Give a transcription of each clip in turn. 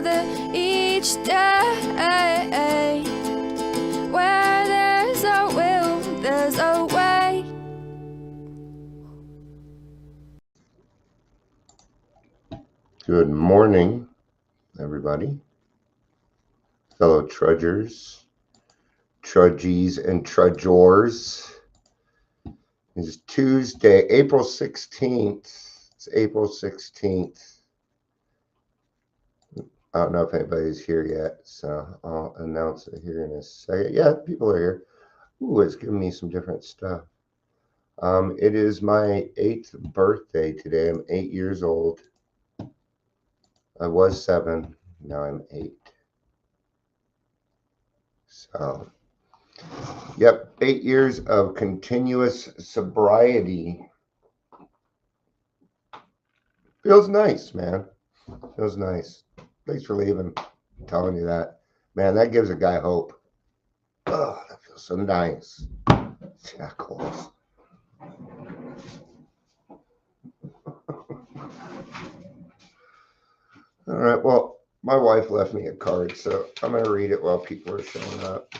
another each day. Where there's a will, there's a way. Good morning, everybody, fellow trudgers, trudgies, and trudgers. It's Tuesday, April 16th. It's April 16th. I don't know if anybody's here yet, so I'll announce it here in a second. Yeah, people are here. Ooh, it's giving me some different stuff. It is my 8th birthday today. I'm 8 years old. I was 7. Now I'm 8. So, yep, 8 years of continuous sobriety. Feels nice, man. Feels nice. Thanks for leaving. I'm telling you that. Man, that gives a guy hope. Oh, that feels so nice. Shackles. All right, well, my wife left me a card, so I'm going to read it while people are showing up.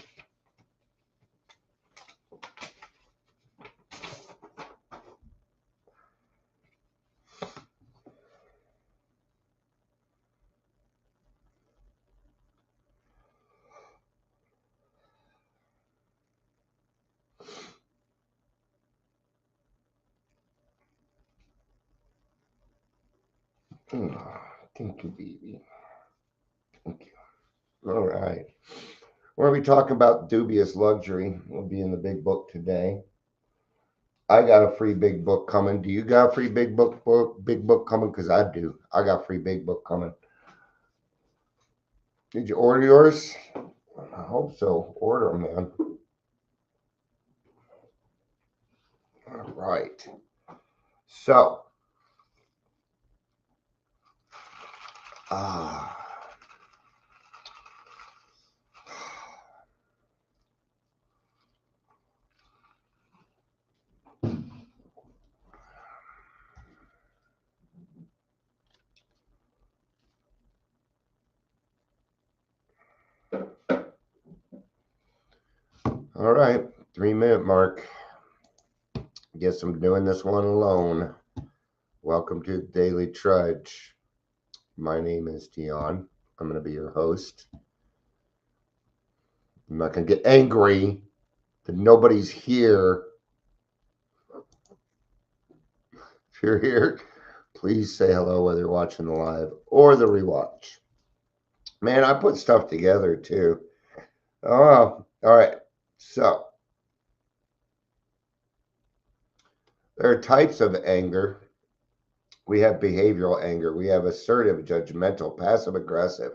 Thank you, baby. Thank you. All right. We're going to be talking about dubious luxury. We'll be in the big book today. I got a free big book coming. Do you got a free big book coming? Because I do. I got a free big book coming. Did you order yours? I hope so. Order them, man. All right. So, all right, 3-minute mark. Guess I'm doing this one alone. Welcome to Daily Trudge. My name is Dion. I'm going to be your host. I'm not going to get angry that nobody's here. If you're here, please say hello whether you're watching the live or the rewatch. Man, I put stuff together too. Oh, all right. So, there are types of anger. We have behavioral anger. We have assertive, judgmental, passive-aggressive,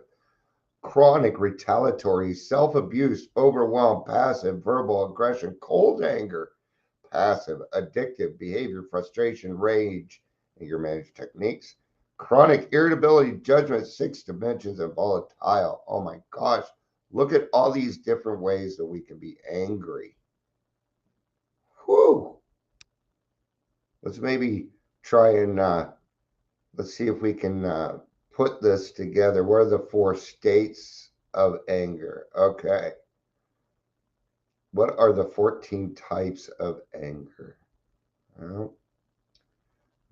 chronic, retaliatory, self-abuse, overwhelmed, passive, verbal aggression, cold anger, passive, addictive, behavior, frustration, rage, anger management techniques, chronic irritability, judgment, 6 dimensions, and volatile. Oh my gosh. Look at all these different ways that we can be angry. Whew. Let's maybe try and let's see if we can put this together. What are the 4 states of anger? Okay. What are the 14 types of anger? Well,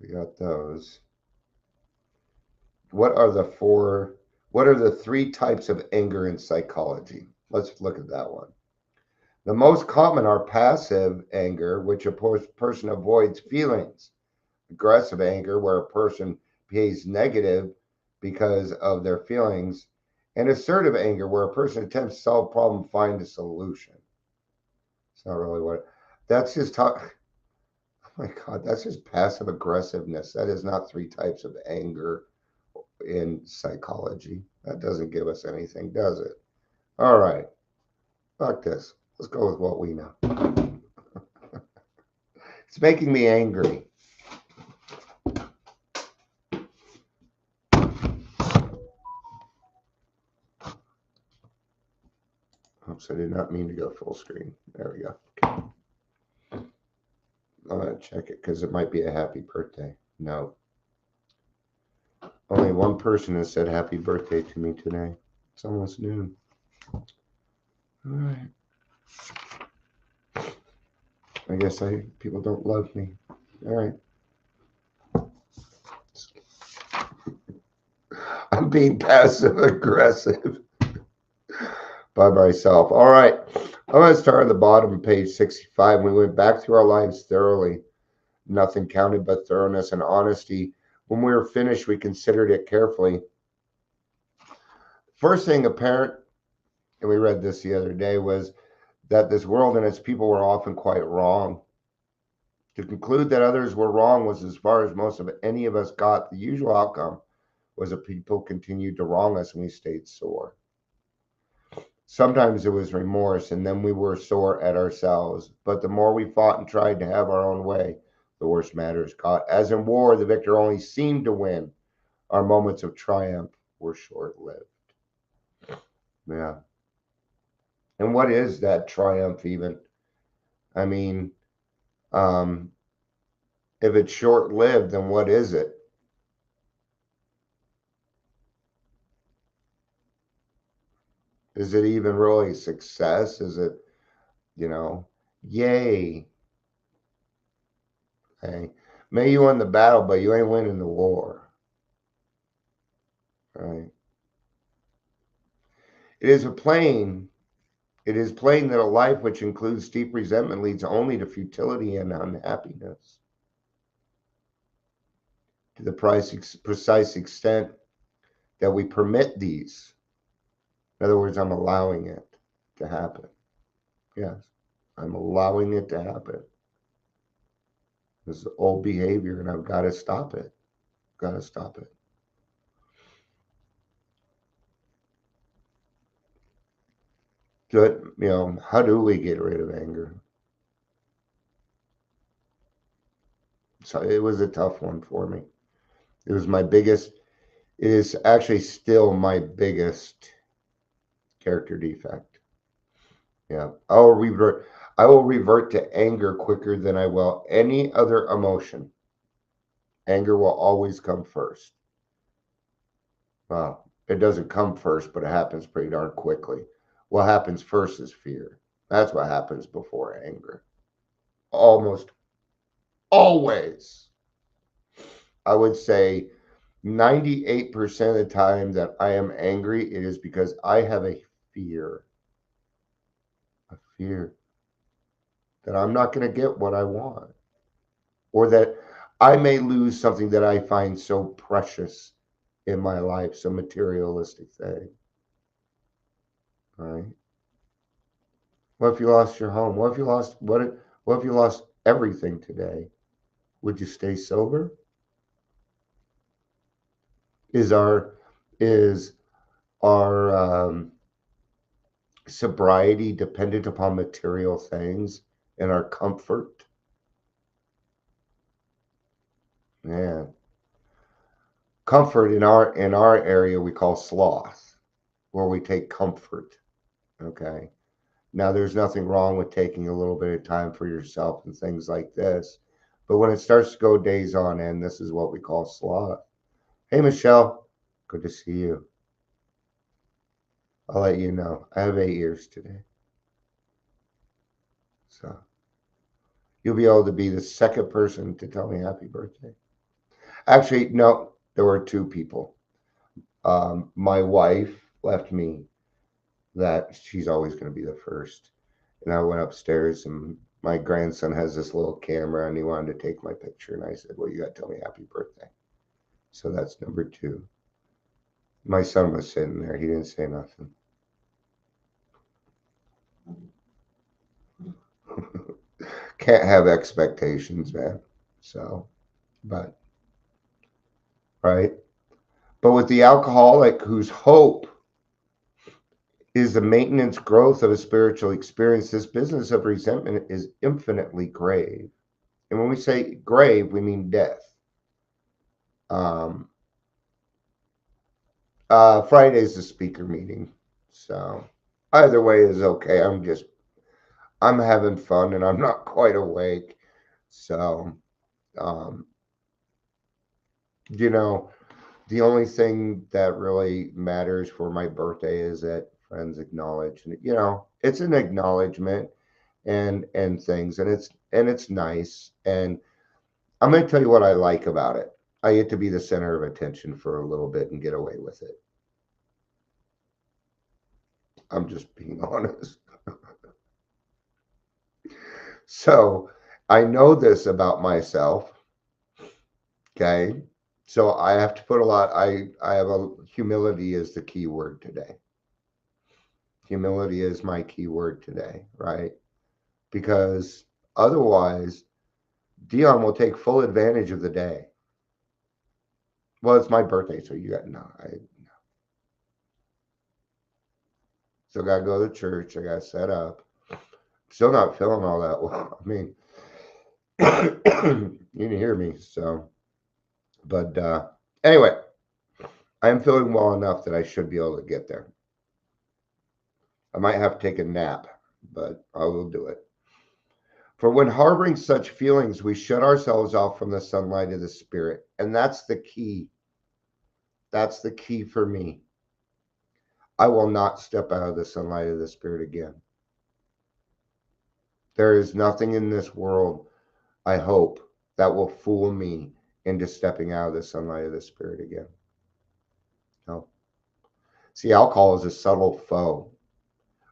we got those. What are the 3 types of anger in psychology? Let's look at that one. The most common are passive anger, which a person avoids feelings. Aggressive anger, where a person behaves negative because of their feelings. And assertive anger, where a person attempts to solve a problem, find a solution. It's not really what, that's just, oh my God, that's just passive aggressiveness. That is not 3 types of anger in psychology. That doesn't give us anything, does it? All right, fuck this. Let's go with what we know. It's making me angry. Oops, I did not mean to go full screen. There we go. Okay. I'm going to check it because it might be a happy birthday. No. Only one person has said happy birthday to me today. It's almost noon. All right. I guess people don't love me. All right. I'm being passive aggressive by myself. All right. I'm going to start on the bottom of page 65. We went back through our lives thoroughly. Nothing counted but thoroughness and honesty. When we were finished, we considered it carefully. First thing apparent, and we read this the other day, was that this world and its people were often quite wrong. To conclude that others were wrong was as far as most of any of us got. The usual outcome was that people continued to wrong us and we stayed sore. Sometimes it was remorse, and then we were sore at ourselves. But the more we fought and tried to have our own way, the worse matters got. As in war, the victor only seemed to win. Our moments of triumph were short-lived. Yeah. And what is that triumph even? I mean, if it's short-lived, then what is it? Is it even really success? Is it, yay? Hey, may you win the battle, but you ain't winning the war. Right? It is plain that a life which includes deep resentment leads only to futility and unhappiness. To the precise extent that we permit these. In other words, I'm allowing it to happen. Yes, I'm allowing it to happen. This is old behavior, and I've got to stop it. Got to stop it. Good. How do we get rid of anger? So it was a tough one for me. It was my biggest. It is actually still my biggest character defect. Yeah. I will revert to anger quicker than I will any other emotion. Anger will always come first. Well, it doesn't come first, but it happens pretty darn quickly. What happens first is fear. That's what happens before anger. Almost always. I would say 98% of the time that I am angry, it is because I have a fear that I'm not going to get what I want, or that I may lose something that I find so precious in my life, some materialistic thing. Right? What if you lost your home? What if you lost what if you lost everything today? Would you stay sober? Is our sobriety dependent upon material things and our comfort? Man, comfort in our area we call sloth, where we take comfort. Okay. Now there's nothing wrong with taking a little bit of time for yourself and things like this, but when it starts to go days on end, this is what we call sloth. Hey Michelle, good to see you. I'll let you know. I have 8 years today. So you'll be able to be the second person to tell me happy birthday. Actually, no, there were two people. My wife left me that she's always going to be the first. And I went upstairs, and my grandson has this little camera, and he wanted to take my picture. And I said, well, you got to tell me happy birthday. So that's number two. My son was sitting there. He didn't say nothing. Can't have expectations, man. So, but, right. But with the alcoholic whose hope is the maintenance growth of a spiritual experience, this business of resentment is infinitely grave. And when we say grave, we mean death. Friday's the speaker meeting. So either way is okay. I'm having fun and I'm not quite awake. So, um, you know, The only thing that really matters for my birthday is that friends acknowledge, and it's an acknowledgement and things, and it's nice. And I'm going to tell you what I like about it. I get to be the center of attention for a little bit and get away with it. I'm just being honest. So I know this about myself. Okay. So I have to put a lot, I have humility is the key word today. Humility is my key word today, right? Because otherwise, Dion will take full advantage of the day. Well, it's my birthday, so you got no. I still got to go to church. I got to set up. Still not feeling all that well. I mean, you can hear me. So, but anyway, I am feeling well enough that I should be able to get there. I might have to take a nap, but I will do it. For when harboring such feelings, we shut ourselves off from the sunlight of the spirit. And that's the key. That's the key for me. I will not step out of the sunlight of the spirit again. There is nothing in this world, I hope, that will fool me into stepping out of the sunlight of the spirit again. No. See, alcohol is a subtle foe.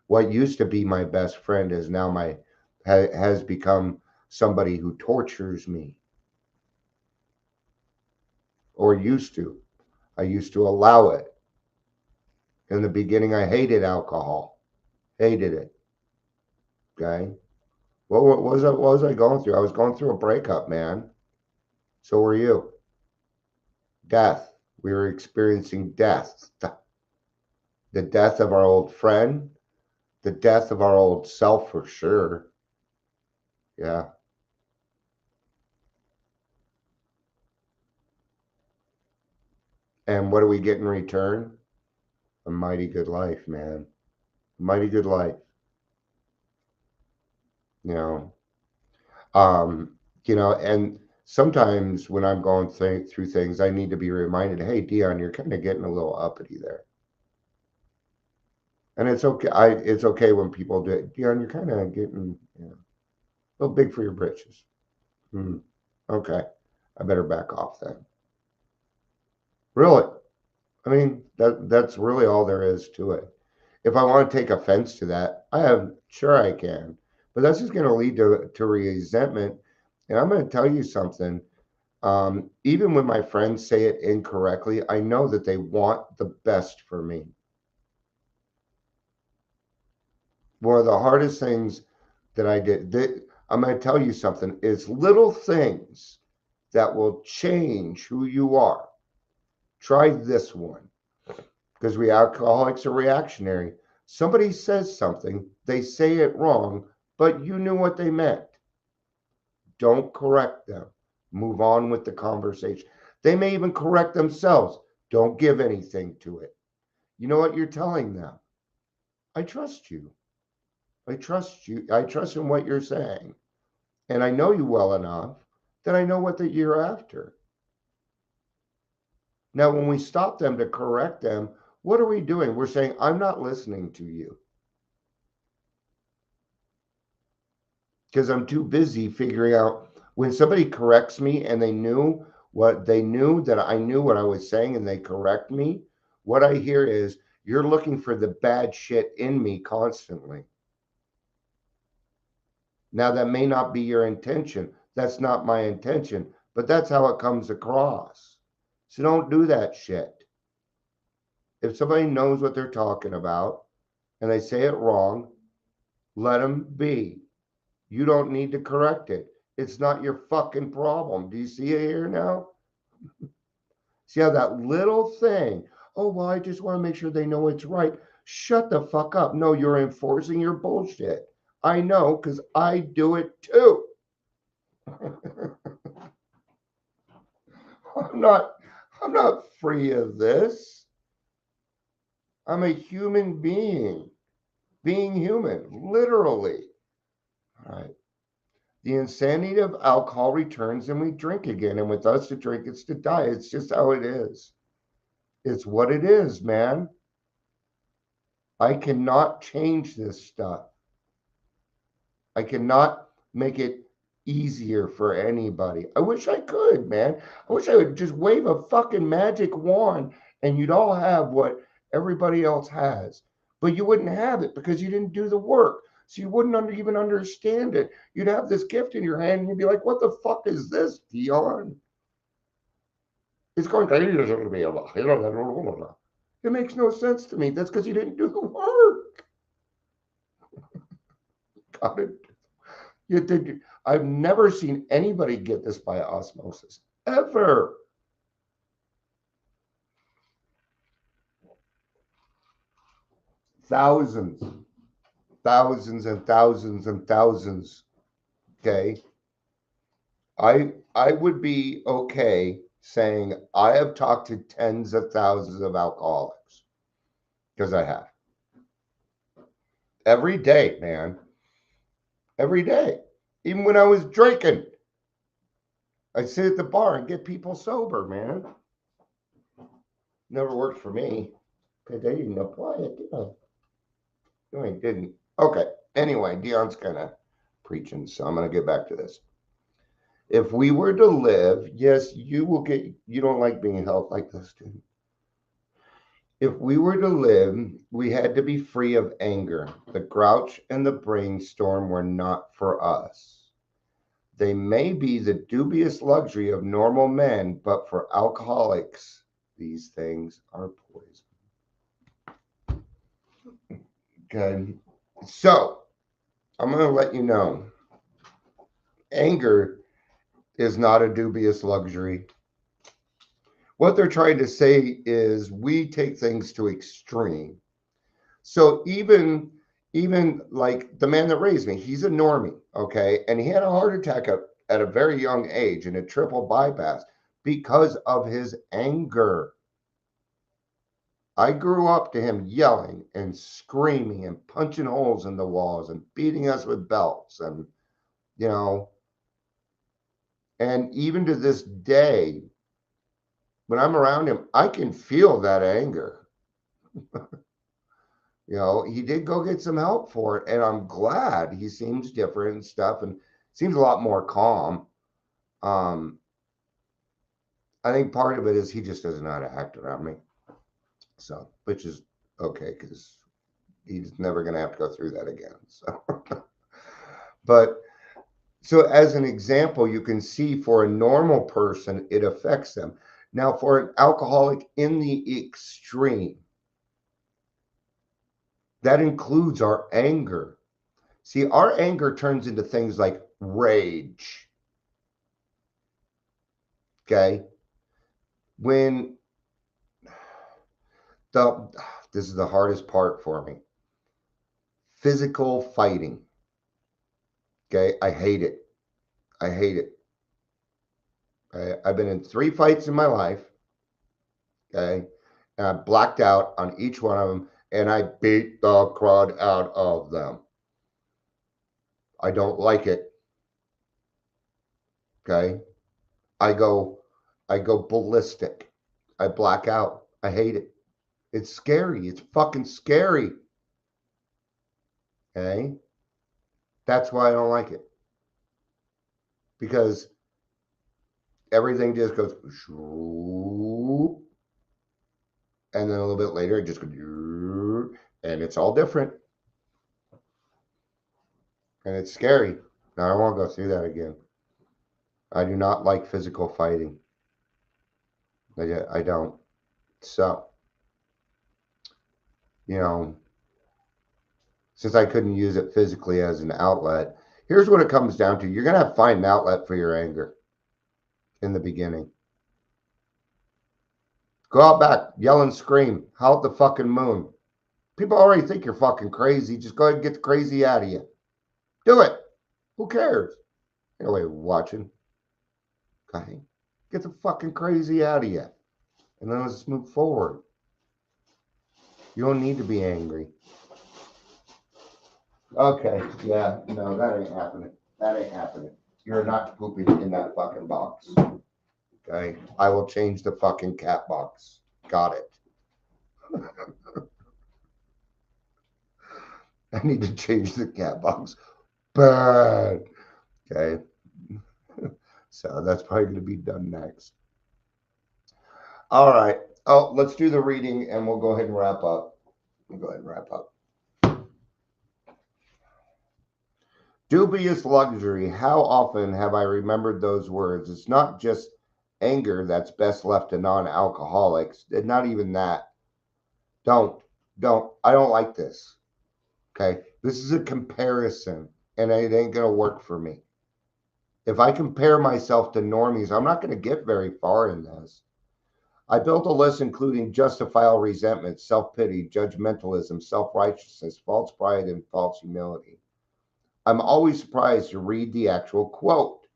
What used to be my best friend is now has become somebody who tortures me. Or used to. I used to allow it. In the beginning, I hated alcohol. Hated it. Okay. What was I going through? I was going through a breakup, man. So were you. Death. We were experiencing death. The death of our old friend, the death of our old self for sure. Yeah. And what do we get in return? A mighty good life, man. A mighty good life. You know. Um, and sometimes when I'm going through things, I need to be reminded, hey, Dion, you're kind of getting a little uppity there. And it's okay. It's okay when people do it. Dion, you're kind of getting a little big for your britches. Okay. I better back off then. Really? I mean, that's really all there is to it. If I want to take offense to that, sure I can. But that's just going to lead to resentment. And I'm going to tell you something. Even when my friends say it incorrectly, I know that they want the best for me. One of the hardest things that I did, I'm going to tell you something, is little things that will change who you are. Try this one, because we alcoholics are reactionary. Somebody says something, they say it wrong, but you knew what they meant. Don't correct them. Move on with the conversation. They may even correct themselves. Don't give anything to it. You know what you're telling them? I trust you. I trust you. I trust in what you're saying. And I know you well enough that I know what that you're after. Now, when we stop them to correct them, what are we doing? We're saying, I'm not listening to you because I'm too busy figuring out when somebody corrects me and they knew that I knew what I was saying and they correct me. What I hear is, you're looking for the bad shit in me constantly. Now, that may not be your intention. That's not my intention, but that's how it comes across. So don't do that shit. If somebody knows what they're talking about and they say it wrong, let them be. You don't need to correct it. It's not your fucking problem. Do you see it here now? See how that little thing, oh, well, I just want to make sure they know it's right. Shut the fuck up. No, you're enforcing your bullshit. I know, because I do it too. I'm not free of this. I'm a human being human, literally. All right. The insanity of alcohol returns and we drink again. And with us to drink, it's to die. It's just how it is. It's what it is, man. I cannot change this stuff. I cannot make it easier for anybody. I wish I could, man. I wish I would just wave a fucking magic wand and you'd all have what everybody else has. But you wouldn't have it because you didn't do the work. So you wouldn't even understand it. You'd have this gift in your hand and you'd be like, what the fuck is this, Dion? It's going, it makes no sense to me. That's because you didn't do the work. Got it. You did. I've never seen anybody get this by osmosis, ever. Thousands, thousands and thousands and thousands. Okay. I would be okay saying I have talked to tens of thousands of alcoholics because I have. Every day, man. Every day. Even when I was drinking, I'd sit at the bar and get people sober, man. Never worked for me because they didn't apply it, did I? No, I didn't. Okay. Anyway, Dion's kind of preaching, so I'm going to get back to this. If we were to live, yes, you don't like being held like this, dude. If we were to live, we had to be free of anger. The grouch and the brainstorm were not for us. They may be the dubious luxury of normal men, but for alcoholics, these things are poison. Okay. So, I'm going to let you know, anger is not a dubious luxury. What they're trying to say is we take things to extreme. So even like the man that raised me, he's a normie, okay? And he had a heart attack at a very young age and a triple bypass because of his anger. I grew up to him yelling and screaming and punching holes in the walls and beating us with belts and, you know, and even to this day, when I'm around him, I can feel that anger. You know, he did go get some help for it, and I'm glad. He seems different and stuff, and seems a lot more calm. I think part of it is he just doesn't know how to act around me. So, which is okay because he's never going to have to go through that again. So, but so as an example, you can see for a normal person, it affects them. Now, for an alcoholic in the extreme, that includes our anger. See, our anger turns into things like rage. Okay. When this is the hardest part for me. Physical fighting. Okay. I hate it. I hate it. I've been in 3 fights in my life. Okay. And I blacked out on each one of them and I beat the crud out of them. I don't like it. Okay. I go ballistic. I black out. I hate it. It's scary. It's fucking scary. Okay. That's why I don't like it. Because everything just goes, and then a little bit later, it just goes, and it's all different. And it's scary. Now, I don't want to go through that again. I do not like physical fighting. I don't. So, you know, since I couldn't use it physically as an outlet, here's what it comes down to. You're going to have to find an outlet for your anger in the beginning. Go out back, yell and scream, howl at the fucking moon. People already think you're fucking crazy. Just go ahead and get the crazy out of you. Do it. Who cares? Anyway, watching. Okay. Get the fucking crazy out of you. And then let's move forward. You don't need to be angry. Okay. Yeah. No, that ain't happening. That ain't happening. You're not pooping in that fucking box. Okay. I will change the fucking cat box. Got it. I need to change the cat box. Bad. Okay. So that's probably going to be done next. All right. Oh, let's do the reading and we'll go ahead and wrap up. We'll go ahead and wrap up. Dubious luxury. How often have I remembered those words? It's not just anger that's best left to non alcoholics. Not even that. Don't. I don't like this. Okay. This is a comparison and it ain't going to work for me. If I compare myself to normies, I'm not going to get very far in this. I built a list including justifiable resentment, self-pity, judgmentalism, self-righteousness, false pride, and false humility. I'm always surprised to read the actual quote.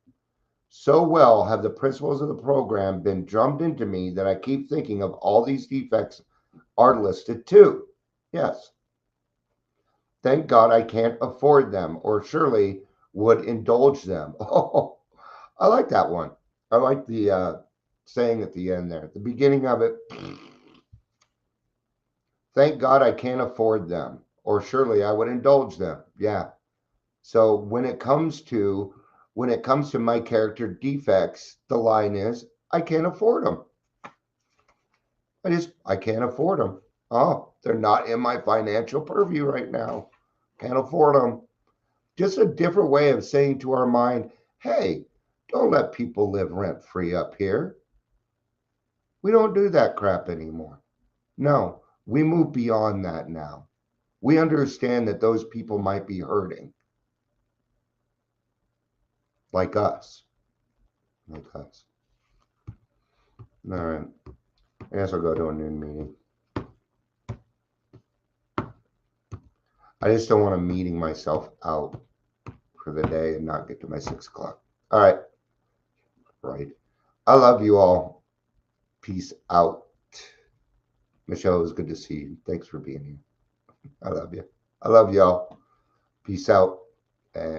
So well have the principles of the program been drummed into me that I keep thinking of all these defects are listed too. Yes. Thank God I can't afford them or surely would indulge them. Oh, I like that one. I like the saying at the end there. At the beginning of it, thank God I can't afford them, or surely I would indulge them. Yeah. So when it comes to my character defects, the line is I can't afford them. I can't afford them. Oh, they're not in my financial purview right now. Can't afford them. Just a different way of saying to our mind, hey, don't let people live rent free up here. We don't do that crap anymore. No, we move beyond that now. We understand that those people might be hurting. Like us. Like us. All right. I guess I'll go to a noon meeting. I just don't want to meeting myself out for the day and not get to my 6 o'clock. All right. Right. I love you all. Peace out. Michelle, it was good to see you. Thanks for being here. I love you. I love y'all. Peace out. And